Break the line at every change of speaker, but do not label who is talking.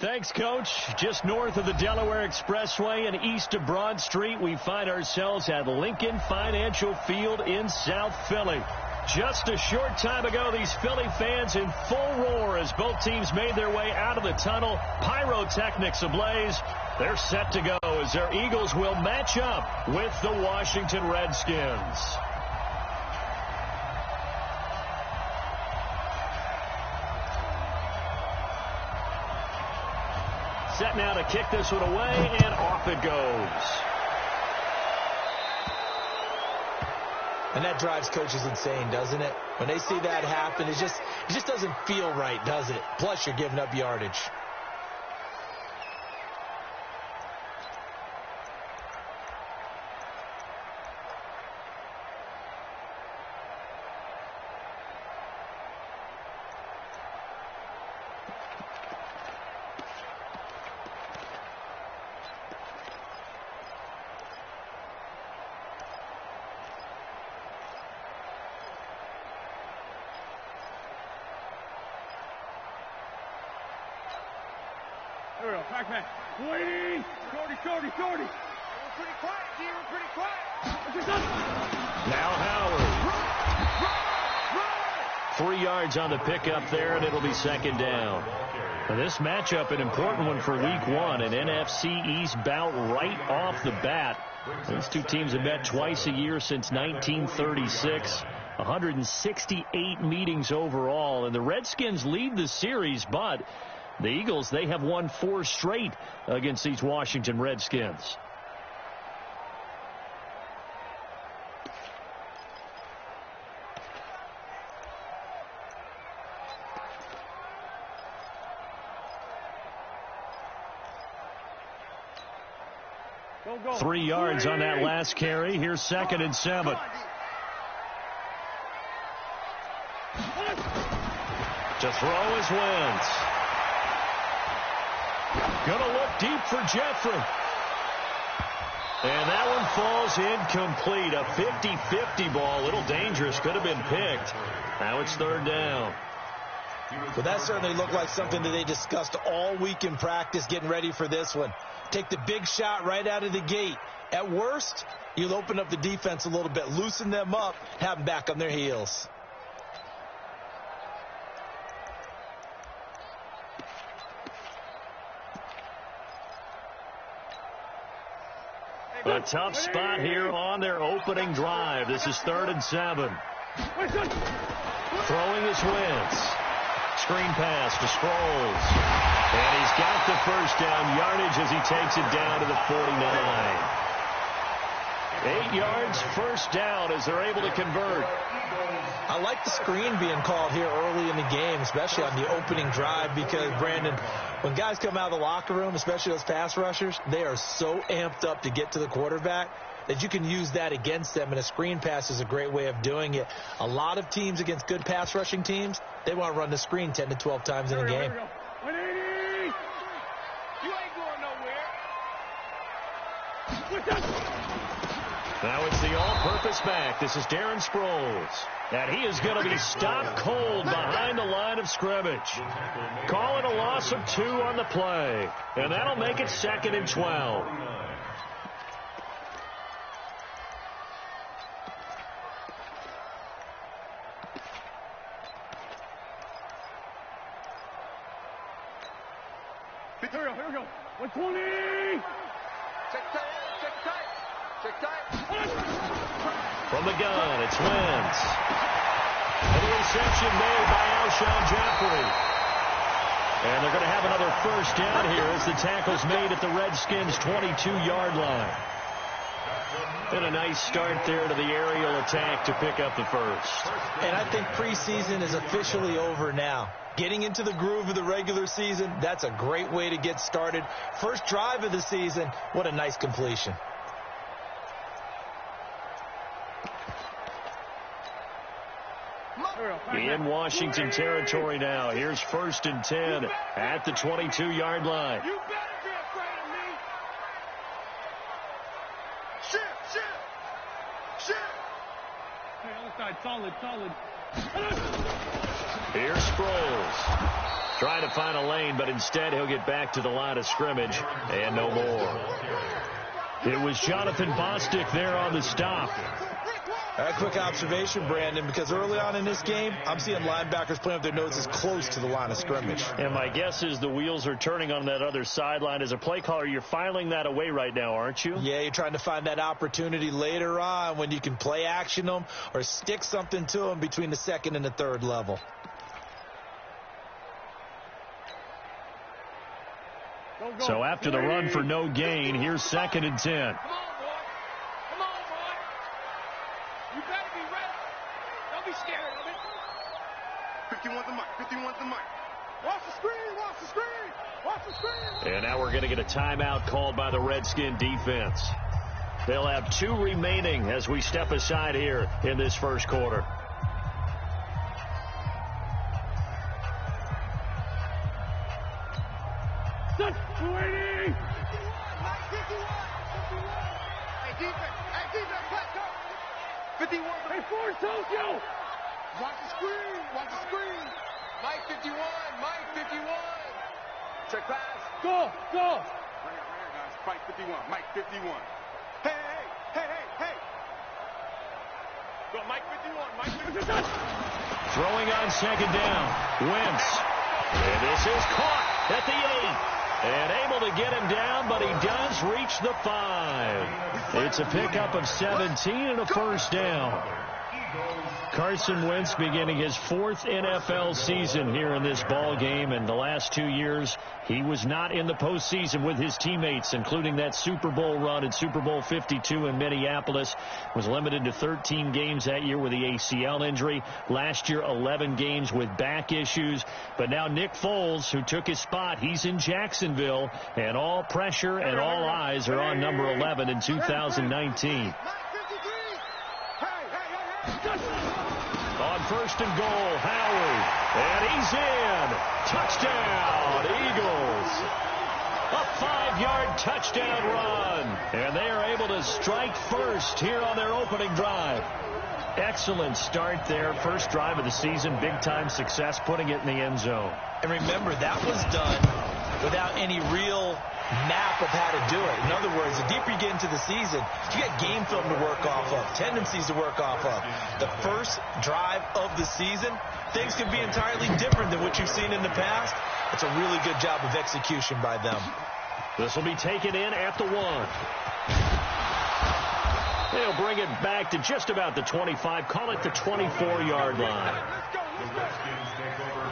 Thanks, Coach. Just north of the Delaware Expressway and east of Broad Street, we find ourselves at Lincoln Financial Field in South Philly. Just a short time ago, these Philly fans in full roar as both teams made their way out of the tunnel. Pyrotechnics ablaze. They're set to go as their Eagles will match up with the Washington Redskins. Set now to kick this one away, and off it goes.
And that drives coaches insane, doesn't it? When they see that happen, it just doesn't feel right, does it? Plus, you're giving up yardage.
There we go. Back. Waiting. Shorty. We're pretty quiet, G. We're pretty quiet.
Now Howard. 3 yards on the pickup there, and it'll be second down. Now this matchup, an important one for Week 1, an NFC East bout right off the bat. These two teams have met twice a year since 1936. 168 meetings overall, and the Redskins lead the series, but the Eagles, they have won 4 straight against these Washington Redskins.
Go.
3 yards on that last carry. Here's 2nd and 7. To throw is Wentz. Gonna look deep for Jeffrey. And that one falls incomplete. A 50-50 ball. A little dangerous. Could have been picked. Now it's 3rd down.
Well, that certainly looked like something that they discussed all week in practice getting ready for this one. Take the big shot right out of the gate. At worst, you'll open up the defense a little bit, loosen them up, have them back on their heels.
A tough spot here on their opening drive. This is 3rd and 7. Throwing is Wentz. Screen pass to Sproles. And he's got the first down yardage as he takes it down to the 49. 8 yards, first down as they're able to convert.
I like the screen being called here early in the game, especially on the opening drive, because, Brandon, when guys come out of the locker room, especially those pass rushers, they are so amped up to get to the quarterback that you can use that against them, and a screen pass is a great way of doing it. A lot of teams against good pass rushing teams, they want to run the screen 10 to 12 times in a game.
You ain't going nowhere.
Now it's the all-purpose back. This is Darren Sproles. And he is going to be stopped cold behind the line of scrimmage. Calling a loss of 2 on the play. And that'll make it 2nd and 12.
Here we go. 120.
Check tight.
From the gun, it's Wentz. And the reception made by Alshon Jeffrey. And they're going to have another first down here as the tackle's made at the Redskins' 22-yard line. And a nice start there to the aerial attack to pick up the first.
And I think preseason is officially over now. Getting into the groove of the regular season, that's a great way to get started. First drive of the season, what a nice completion.
In Washington territory now. Here's 1st and 10 at the 22-yard line.
You better be afraid of me. Shit. Hey, other side, solid.
Here's Sproles. Trying to find a lane, but instead he'll get back to the line of scrimmage and no more. It was Jonathan Bostic there on the stop.
A quick observation, Brandon, because early on in this game, I'm seeing linebackers playing with their noses close to the line of scrimmage.
And my guess is the wheels are turning on that other sideline. As a play caller, you're filing that away right now, aren't you?
Yeah, you're trying to find that opportunity later on when you can play action them or stick something to them between the second and the third level.
So after the run for no gain, here's 2nd and 10.
Come on, boy. Come on, boy. You better be ready. Don't be scared of it.
51's the mic. 51's the mic.
Watch the screen. Watch the screen. Watch the screen.
And now we're going to get a timeout called by the Redskin defense. They'll have 2 remaining as we step aside here in this first quarter.
Set. 280.
Hey, defense, let's go. 51.
Hey, force Socio.
Watch the screen. Watch the screen.
Mike 51. Mike 51. Check pass.
Go. Go.
Right here, guys. Mike 51. Mike 51. Hey. Go, Mike 51. Mike 51.
Throwing on 2nd down. Wentz. And this is caught at the 8. And able to get him down, but he does reach the 5. It's a pickup of 17 and a first down. Carson Wentz beginning his 4th NFL season here in this ball game. And the last 2 years, he was not in the postseason with his teammates, including that Super Bowl run at Super Bowl 52 in Minneapolis. Was limited to 13 games that year with the ACL injury. Last year, 11 games with back issues. But now Nick Foles, who took his spot, he's in Jacksonville. And all pressure and all eyes are on number 11 in 2019. On 1st and goal, Howard. And he's in. Touchdown, Eagles. A 5-yard touchdown run. And they are able to strike first here on their opening drive. Excellent start there. First drive of the season. Big-time success, putting it in the end zone.
And remember, that was done without any real map of how to do it. In other words, the deeper you get into the season, you got game film to work off of, tendencies to work off of. The first drive of the season, things can be entirely different than what you've seen in the past. It's a really good job of execution by them.
This will be taken in at the 1. They'll bring it back to just about the 25, call it the 24-yard line.
Let's go.